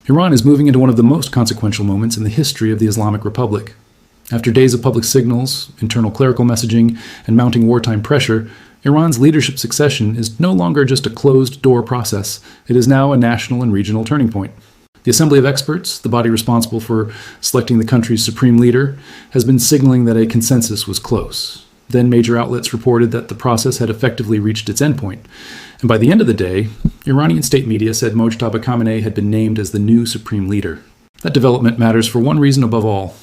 Iran is moving into one of the most consequential moments in the history of the Islamic Republic. After days of public signals, internal clerical messaging, and mounting wartime pressure, Iran's leadership succession is no longer just a closed-door process. It is now a national and regional turning point. The Assembly of Experts, the body responsible for selecting the country's supreme leader, has been signaling that a consensus was close. Then major outlets reported that the process had effectively reached its endpoint. And by the end of the day, Iranian state media said Mojtaba Khamenei had been named as the new supreme leader. That development matters for one reason above all.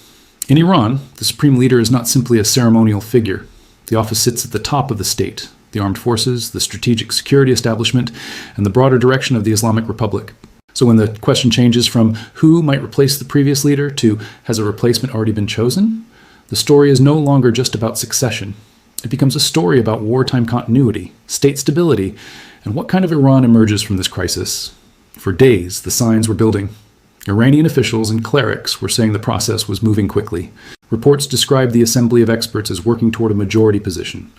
In Iran, the supreme leader is not simply a ceremonial figure. The office sits at the top of the state, the armed forces, the strategic security establishment, and the broader direction of the Islamic Republic. So when the question changes from who might replace the previous leader to has a replacement already been chosen, the story is no longer just about succession. It becomes a story about wartime continuity, state stability, and what kind of Iran emerges from this crisis. For days, the signs were building. Iranian officials and clerics were saying the process was moving quickly. Reports described the Assembly of Experts as working toward a majority position.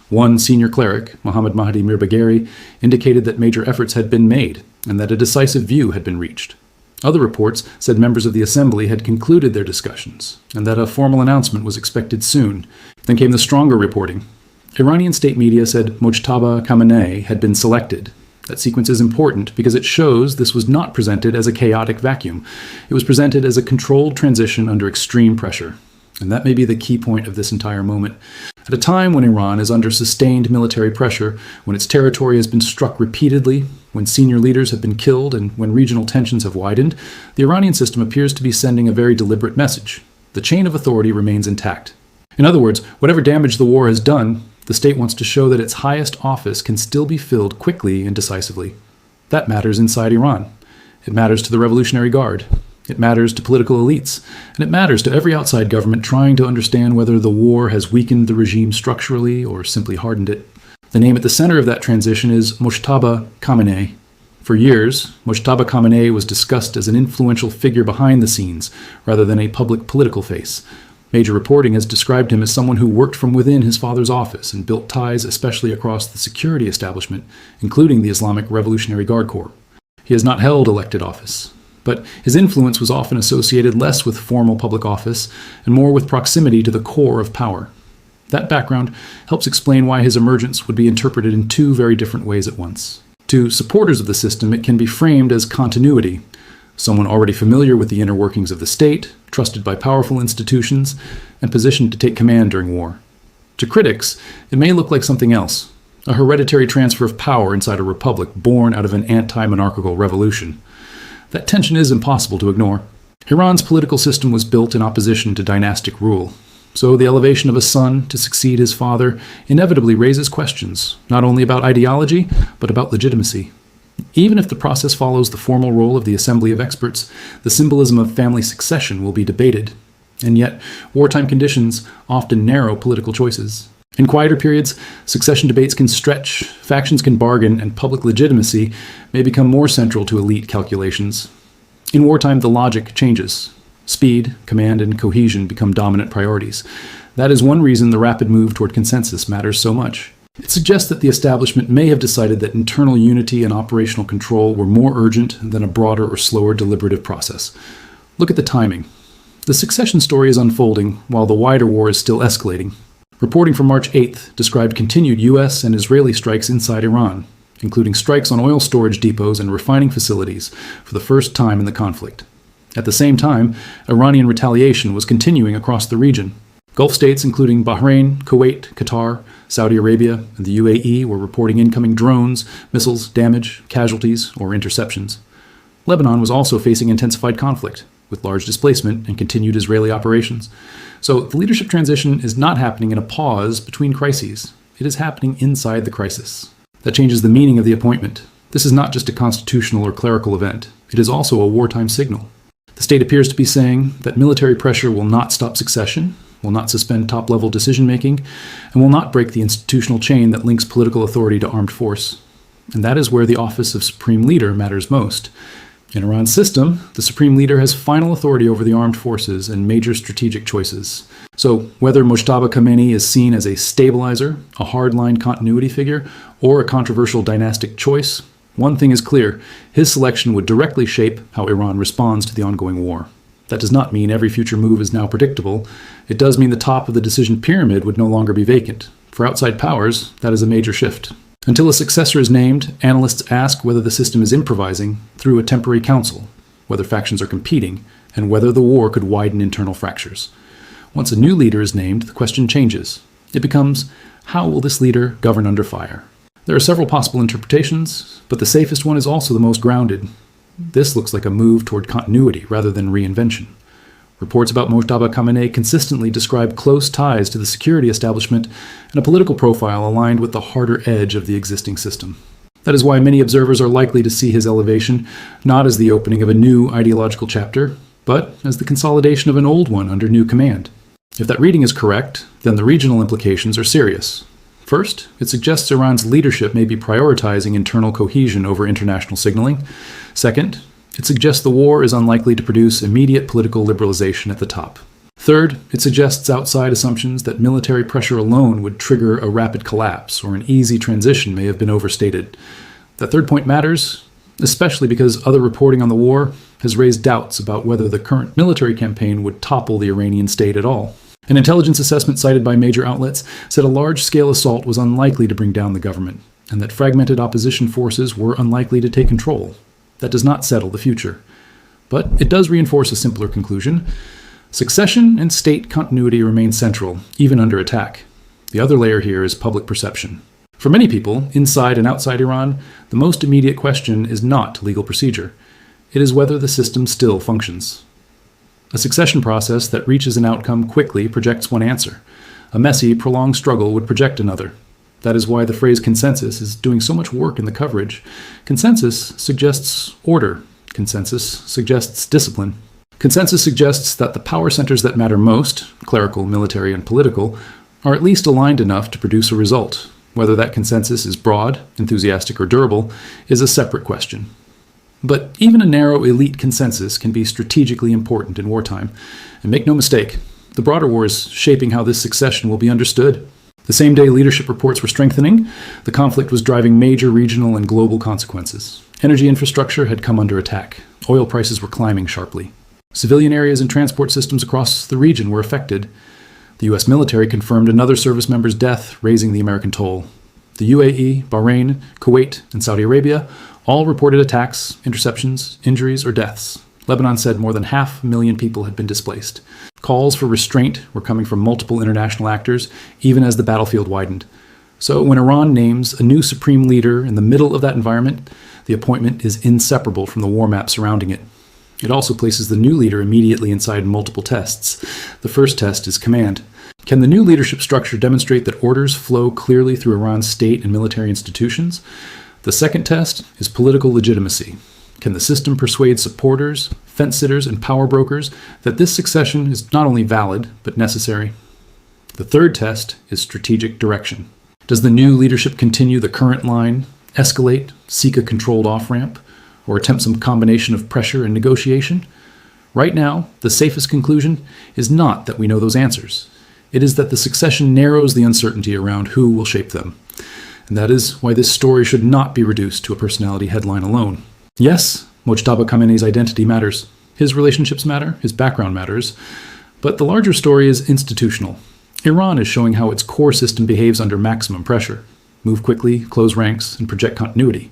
One senior cleric, Mohammad Mahdi Mirbagheri, indicated that major efforts had been made and that a decisive view had been reached. Other reports said members of the assembly had concluded their discussions and that a formal announcement was expected soon. Then came the stronger reporting. Iranian state media said Mojtaba Khamenei had been selected. That sequence is important because it shows this was not presented as a chaotic vacuum. It was presented as a controlled transition under extreme pressure. And that may be the key point of this entire moment. At a time when Iran is under sustained military pressure, when its territory has been struck repeatedly, when senior leaders have been killed, and when regional tensions have widened, the Iranian system appears to be sending a very deliberate message. The chain of authority remains intact. In other words, whatever damage the war has done, the state wants to show that its highest office can still be filled quickly and decisively. That matters inside Iran. It matters to the Revolutionary Guard. It matters to political elites, and it matters to every outside government trying to understand whether the war has weakened the regime structurally or simply hardened it. The name at the center of that transition is Mojtaba Khamenei. For years, Mojtaba Khamenei was discussed as an influential figure behind the scenes, rather than a public political face. Major reporting has described him as someone who worked from within his father's office and built ties especially across the security establishment, including the Islamic Revolutionary Guard Corps. He has not held elected office, but his influence was often associated less with formal public office and more with proximity to the core of power. That background helps explain why his emergence would be interpreted in two very different ways at once. To supporters of the system, it can be framed as continuity, someone already familiar with the inner workings of the state, trusted by powerful institutions, and positioned to take command during war. To critics, it may look like something else, a hereditary transfer of power inside a republic born out of an anti-monarchical revolution. That tension is impossible to ignore. Iran's political system was built in opposition to dynastic rule, so the elevation of a son to succeed his father inevitably raises questions, not only about ideology, but about legitimacy. Even if the process follows the formal role of the Assembly of Experts, the symbolism of family succession will be debated. And yet, wartime conditions often narrow political choices. In quieter periods, succession debates can stretch, factions can bargain, and public legitimacy may become more central to elite calculations. In wartime, the logic changes. Speed, command, and cohesion become dominant priorities. That is one reason the rapid move toward consensus matters so much. It suggests that the establishment may have decided that internal unity and operational control were more urgent than a broader or slower deliberative process. Look at the timing. The succession story is unfolding while the wider war is still escalating. Reporting from March 8th described continued U.S. and Israeli strikes inside Iran, including strikes on oil storage depots and refining facilities for the first time in the conflict. At the same time, Iranian retaliation was continuing across the region. Gulf states including Bahrain, Kuwait, Qatar, Saudi Arabia, and the UAE were reporting incoming drones, missiles, damage, casualties, or interceptions. Lebanon was also facing intensified conflict, with large displacement and continued Israeli operations. So the leadership transition is not happening in a pause between crises. It is happening inside the crisis. That changes the meaning of the appointment. This is not just a constitutional or clerical event. It is also a wartime signal. The state appears to be saying that military pressure will not stop succession, will not suspend top-level decision-making, and will not break the institutional chain that links political authority to armed force. And that is where the office of Supreme Leader matters most. In Iran's system, the Supreme Leader has final authority over the armed forces and major strategic choices. So whether Mojtaba Khamenei is seen as a stabilizer, a hardline continuity figure, or a controversial dynastic choice, One thing is clear: his selection would directly shape how Iran responds to the ongoing war. That does not mean every future move is now predictable. It does mean the top of the decision pyramid would no longer be vacant. For outside powers, that is a major shift. Until a successor is named, analysts ask whether the system is improvising through a temporary council, whether factions are competing, and whether the war could widen internal fractures. Once a new leader is named, the question changes. It becomes, how will this leader govern under fire? There are several possible interpretations, but the safest one is also the most grounded. This looks like a move toward continuity rather than reinvention. Reports about Mojtaba Khamenei consistently describe close ties to the security establishment and a political profile aligned with the harder edge of the existing system. That is why many observers are likely to see his elevation not as the opening of a new ideological chapter, but as the consolidation of an old one under new command. If that reading is correct, then the regional implications are serious. First, it suggests Iran's leadership may be prioritizing internal cohesion over international signaling. Second, it suggests the war is unlikely to produce immediate political liberalization at the top. Third, it suggests outside assumptions that military pressure alone would trigger a rapid collapse or an easy transition may have been overstated. That third point matters, especially because other reporting on the war has raised doubts about whether the current military campaign would topple the Iranian state at all. An intelligence assessment cited by major outlets said a large-scale assault was unlikely to bring down the government, and that fragmented opposition forces were unlikely to take control. That does not settle the future. But it does reinforce a simpler conclusion. Succession and state continuity remain central, even under attack. The other layer here is public perception. For many people, inside and outside Iran, the most immediate question is not legal procedure. It is whether the system still functions. A succession process that reaches an outcome quickly projects one answer. A messy, prolonged struggle would project another. That is why the phrase consensus is doing so much work in the coverage. Consensus suggests order. Consensus suggests discipline. Consensus suggests that the power centers that matter most, clerical, military, and political, are at least aligned enough to produce a result. Whether that consensus is broad, enthusiastic, or durable is a separate question. But even a narrow elite consensus can be strategically important in wartime. And make no mistake, the broader war is shaping how this succession will be understood. The same day leadership reports were strengthening, the conflict was driving major regional and global consequences. Energy infrastructure had come under attack. Oil prices were climbing sharply. Civilian areas and transport systems across the region were affected. The U.S. military confirmed another service member's death, raising the American toll. The UAE, Bahrain, Kuwait, and Saudi Arabia all reported attacks, interceptions, injuries, or deaths. Lebanon said more than 500,000 people had been displaced. Calls for restraint were coming from multiple international actors, even as the battlefield widened. So when Iran names a new supreme leader in the middle of that environment, the appointment is inseparable from the war map surrounding it. It also places the new leader immediately inside multiple tests. The first test is command. Can the new leadership structure demonstrate that orders flow clearly through Iran's state and military institutions? The second test is political legitimacy. Can the system persuade supporters, fence-sitters, and power brokers that this succession is not only valid, but necessary? The third test is strategic direction. Does the new leadership continue the current line, escalate, seek a controlled off-ramp, or attempt some combination of pressure and negotiation? Right now, the safest conclusion is not that we know those answers. It is that the succession narrows the uncertainty around who will shape them. And that is why this story should not be reduced to a personality headline alone. Yes, Mojtaba Khamenei's identity matters. His relationships matter, his background matters, but the larger story is institutional. Iran is showing how its core system behaves under maximum pressure. Move quickly, close ranks, and project continuity.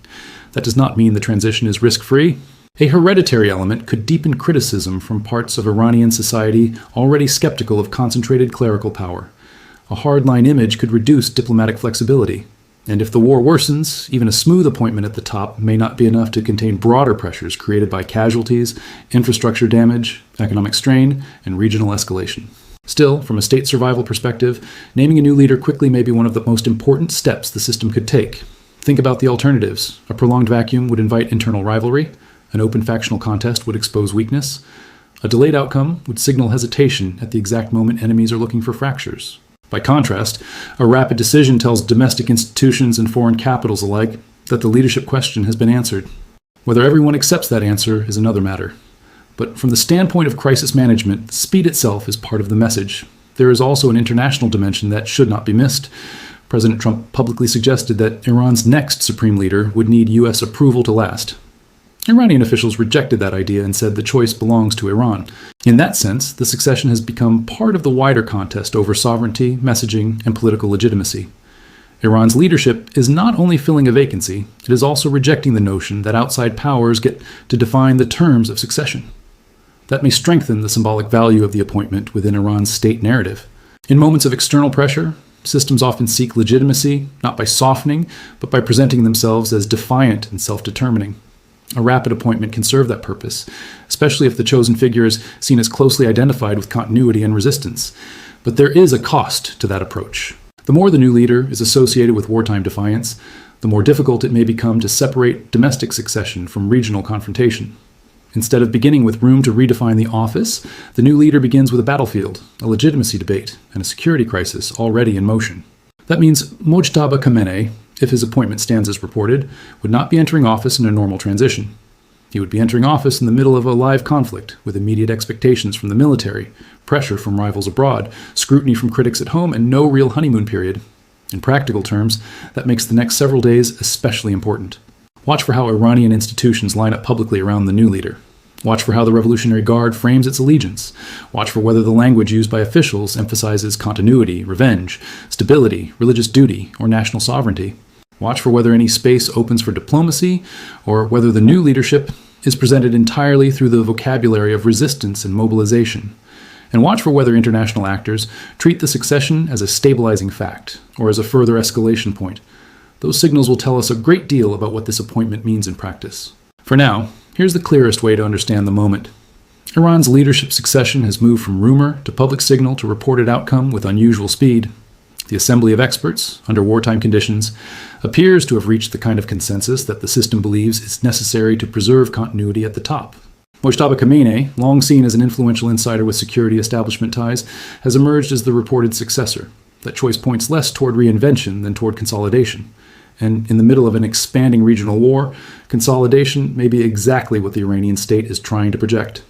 That does not mean the transition is risk-free. A hereditary element could deepen criticism from parts of Iranian society already skeptical of concentrated clerical power. A hardline image could reduce diplomatic flexibility. And if the war worsens, even a smooth appointment at the top may not be enough to contain broader pressures created by casualties, infrastructure damage, economic strain, and regional escalation. Still, from a state survival perspective, naming a new leader quickly may be one of the most important steps the system could take. Think about the alternatives. A prolonged vacuum would invite internal rivalry. An open factional contest would expose weakness. A delayed outcome would signal hesitation at the exact moment enemies are looking for fractures. By contrast, a rapid decision tells domestic institutions and foreign capitals alike that the leadership question has been answered. Whether everyone accepts that answer is another matter. But from the standpoint of crisis management, speed itself is part of the message. There is also an international dimension that should not be missed. President Trump publicly suggested that Iran's next supreme leader would need U.S. approval to last. Iranian officials rejected that idea and said the choice belongs to Iran. In that sense, the succession has become part of the wider contest over sovereignty, messaging, and political legitimacy. Iran's leadership is not only filling a vacancy, it is also rejecting the notion that outside powers get to define the terms of succession. That may strengthen the symbolic value of the appointment within Iran's state narrative. In moments of external pressure, systems often seek legitimacy, not by softening, but by presenting themselves as defiant and self-determining. A rapid appointment can serve that purpose, especially if the chosen figure is seen as closely identified with continuity and resistance. But there is a cost to that approach. The more the new leader is associated with wartime defiance, the more difficult it may become to separate domestic succession from regional confrontation. Instead of beginning with room to redefine the office, the new leader begins with a battlefield, a legitimacy debate, and a security crisis already in motion. That means Mojtaba Khamenei, if his appointment stands as reported, would not be entering office in a normal transition. He would be entering office in the middle of a live conflict, with immediate expectations from the military, pressure from rivals abroad, scrutiny from critics at home, and no real honeymoon period. In practical terms, that makes the next several days especially important. Watch for how Iranian institutions line up publicly around the new leader. Watch for how the Revolutionary Guard frames its allegiance. Watch for whether the language used by officials emphasizes continuity, revenge, stability, religious duty, or national sovereignty. Watch for whether any space opens for diplomacy, or whether the new leadership is presented entirely through the vocabulary of resistance and mobilization. And watch for whether international actors treat the succession as a stabilizing fact, or as a further escalation point. Those signals will tell us a great deal about what this appointment means in practice. For now, here's the clearest way to understand the moment. Iran's leadership succession has moved from rumor to public signal to reported outcome with unusual speed. The assembly of experts, under wartime conditions, appears to have reached the kind of consensus that the system believes is necessary to preserve continuity at the top. Mojtaba Khamenei, long seen as an influential insider with security establishment ties, has emerged as the reported successor. That choice points less toward reinvention than toward consolidation. And in the middle of an expanding regional war, consolidation may be exactly what the Iranian state is trying to project.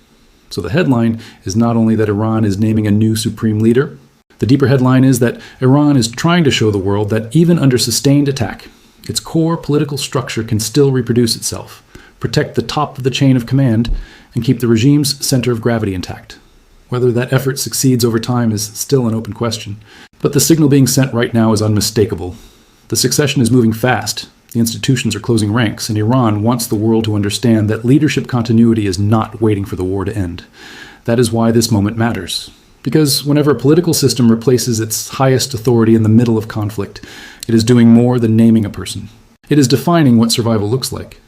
So the headline is not only that Iran is naming a new supreme leader. The deeper headline is that Iran is trying to show the world that even under sustained attack, its core political structure can still reproduce itself, protect the top of the chain of command, and keep the regime's center of gravity intact. Whether that effort succeeds over time is still an open question. But the signal being sent right now is unmistakable. The succession is moving fast, the institutions are closing ranks, and Iran wants the world to understand that leadership continuity is not waiting for the war to end. That is why this moment matters. Because whenever a political system replaces its highest authority in the middle of conflict, it is doing more than naming a person. It is defining what survival looks like.